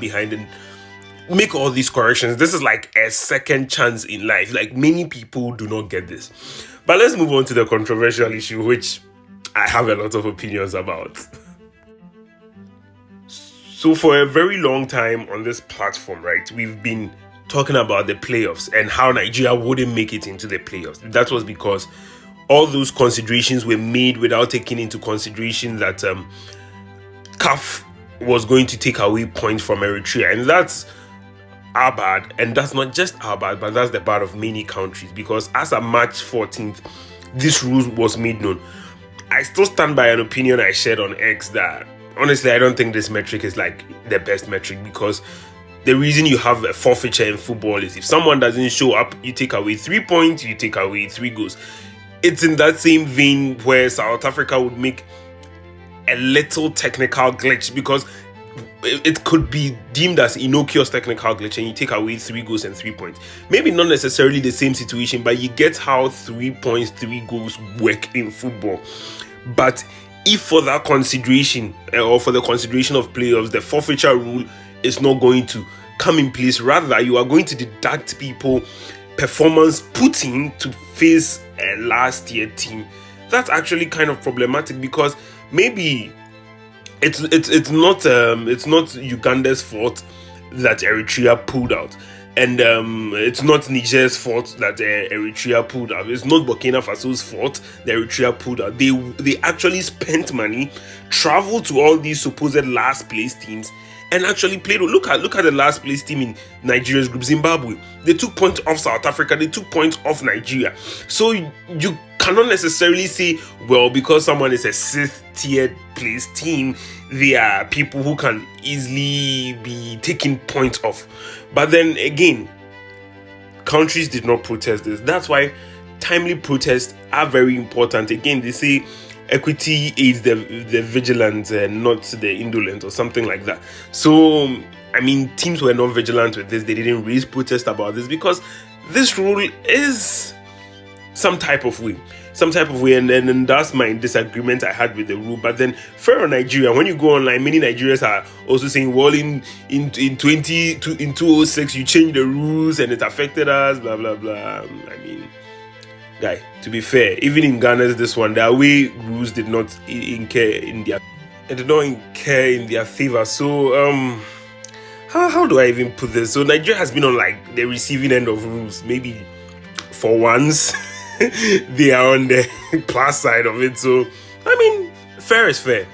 behind and make all these corrections. This is like a second chance in life. Like, many people do not get this. But let's move on to the controversial issue, which I have a lot of opinions about. So for a very long time on this platform, right, we've been talking about the playoffs and how Nigeria wouldn't make it into the playoffs. That was because all those considerations were made without taking into consideration that CAF was going to take away points from Eritrea. And that's our bad. And that's not just our bad, but that's the bad of many countries. Because as of March 14th, this rule was made known. I still stand by an opinion I shared on X that honestly, I don't think this metric is like the best metric, because the reason you have a forfeiture in football is if someone doesn't show up, you take away 3 points, you take away 3 goals. It's in that same vein where South Africa would make a little technical glitch, because it could be deemed as innocuous technical glitch and you take away 3 goals and 3 points. Maybe not necessarily the same situation, but you get how 3 points, 3 goals work in football. But if for that consideration, or for the consideration of playoffs, the forfeiture rule is not going to come in place, rather you are going to deduct people performance put in to face a last year team, that's actually kind of problematic, because maybe it's not Uganda's fault that Eritrea pulled out, and it's not Niger's fault that Eritrea pulled out. It's not Burkina Faso's fault that Eritrea pulled out. They actually spent money, traveled to all these supposed last place teams, and actually played. Look at the last place team in Nigeria's group, Zimbabwe. They took points off South Africa. They took points off Nigeria. So you cannot necessarily say, well, because someone is a 6th tier place team, they are people who can easily be taking points off. But then again, countries did not protest this. That's why timely protests are very important. Again, they say equity is the vigilant, not the indolent, or something like that. So, I mean, teams were not vigilant with this. They didn't raise protest about this, because this rule is some type of way, and that's my disagreement I had with the rule. But then, fair on Nigeria, when you go online, many Nigerians are also saying, well, in 2006 you changed the rules and it affected us, blah blah blah. I mean, guy, to be fair, even in Ghana's this one, the away rules did not incur in their favor. So how do I even put this? So Nigeria has been on like the receiving end of rules. Maybe for once they are on the plus side of it. So I mean, fair is fair.